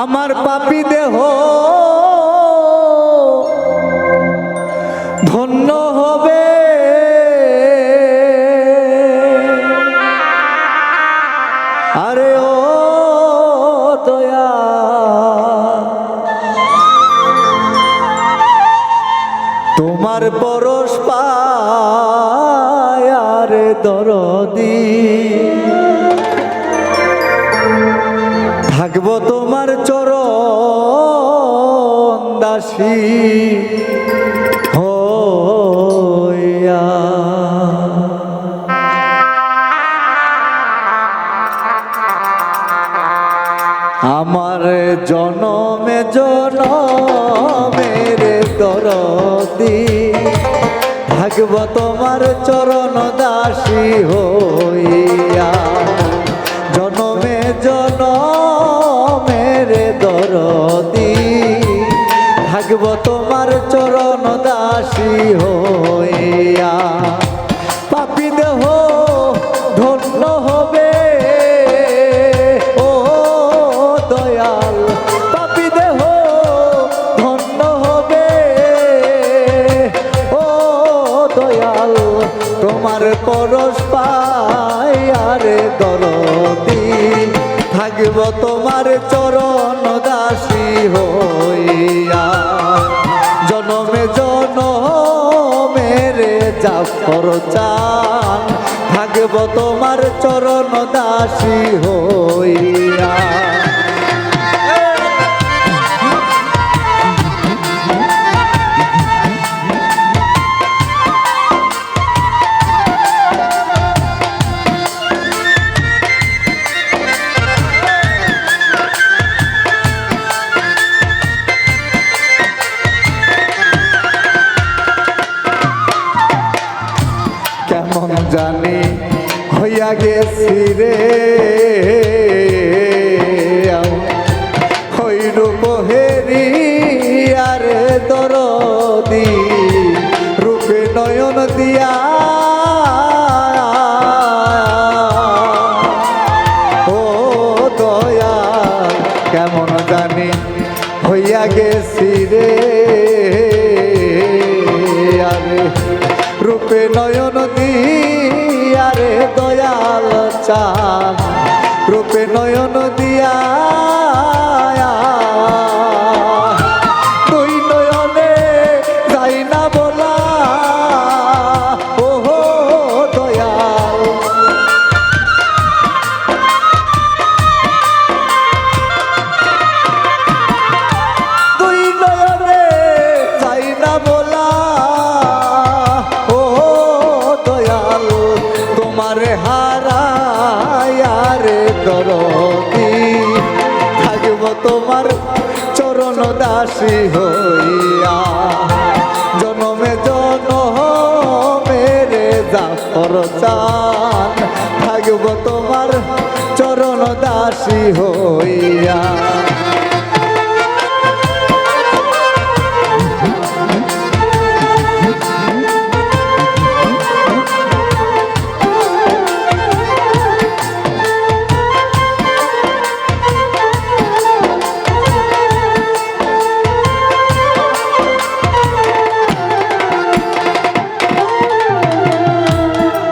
আমার পাপী দেহ ধন্য হবে, আরে ও দয়া তোমার পরশ পায়, আরে দরদি থাকবো তোমার চরণ দাসী হইয়া। আমার জনমে জনমের দরদি থাকবো তোমার চরণ দাসী হইয়া। জনমে জনমের দরদি থাকবো তোমার চরণ দাসী হইয়া। পাপী দেহ ধন্য হবে, ও দয়াল পাপী দেহ ধন্য হবে, ও দয়াল তোমার পরশ পায়, আরে দরদি থাকব তোমার চরণ দাসী হইয়া। জনমে জনমের জাফর চান থাকব তোমার চরণ দাসী হইয়া। কেমন জানি হইয়া গেছি রে হইরূপ হেরি, আরে দরদি রূপে নয়ন দিয়া ও দয়া। কেমন জানি হইয়া গেছি রে আরে রূপে নয়ন দিয়া রে দয়াল চান রূপে নয়ন দিয়া। দুই নয়নে যাই না বলা ও দয়াল, দুই নয়নে যাই না বলা ও দয়াল তোমারে হারায়ারে দরদি থাকব তোমার চরণ দাসী হইয়া। জনমে জনমের জাফর চান থাকব তোমার চরণ দাসী হইয়া।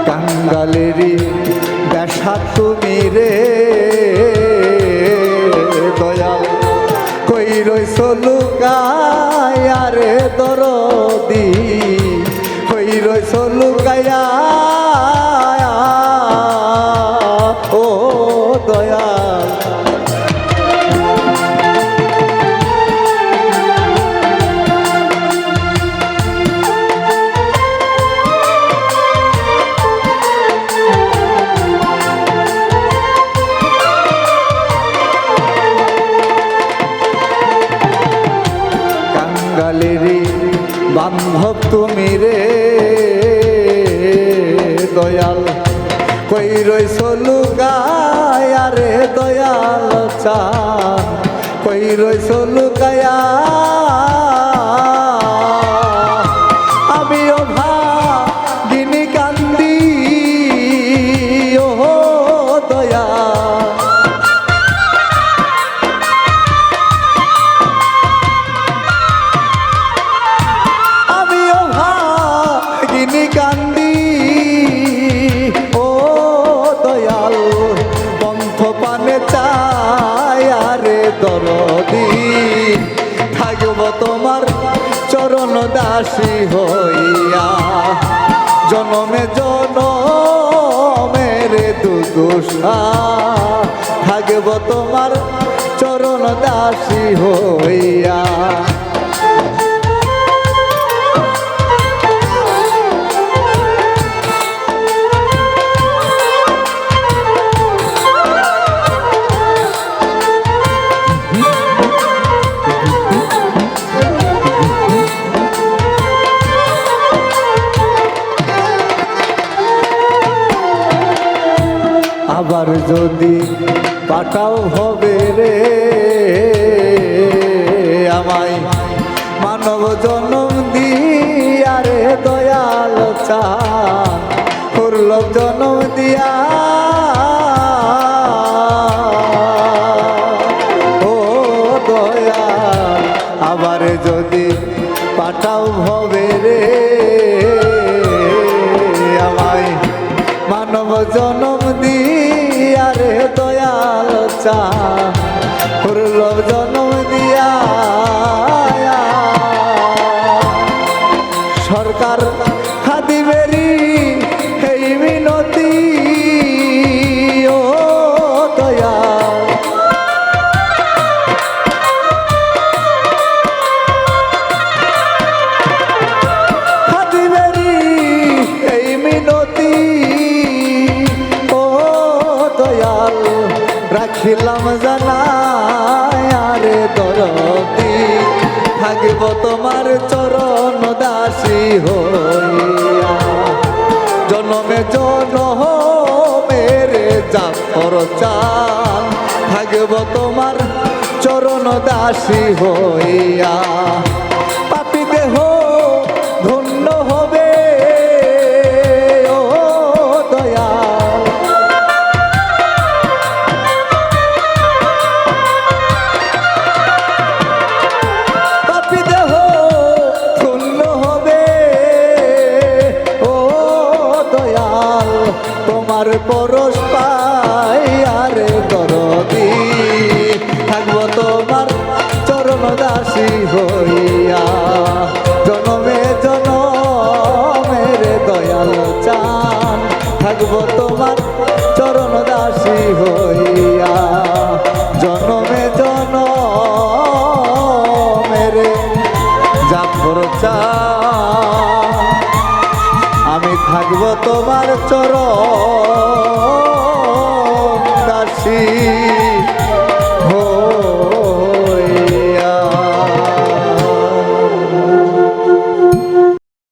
কাঙ্গালেরি দেশা তুমি রে দয়াল কই রইছ লুকায়া রে দরদি কই রইছ লুকায়া ও দয়াল। কাঙ্গালেরি বান্ধব তুমি রে দয়াল কই রইছ লুকায়া রে দয়াল চান কই রইছ লুকায়া। আমিও ভাগিনী কান্দি ও মৃত্যু দোষা থাকব তোমার চরণ দাসী হইয়া। আবার যদি পাঠাও হবে রে আমায় মানব জন্ম দিয়া রে দয়াল চান দুর্লভ জন্ম দিয়া ও দয়াল আবার যদি পাঠাও হবে রে আমায় মানব জন্ম দিয়া রে দয়াল চান দুর্লভ জন্ম দিয়া সরকার খাদিবেরি এই মিনতি ও দয়াল খাদিবেরি এই মিনতি রাখিলাম জানায় আরে দরদি থাকব তোমার চরণ দাসী হইয়া জনমে জনমের জাফর চান থাকব তোমার চরণ দাসী হইয়া পাপী দেহ ধন্য হবে ও দয়াল তোমার পরশ পাই আরে দরদি থাকব তোমার চরণ দাসী হইয়া জনমে জনমের দয়াল চান থাকব তোমার চরণ দাসী হইয়া জনমে জনমের জাফর চান আমি থাকব তোমার চরণ দাসী।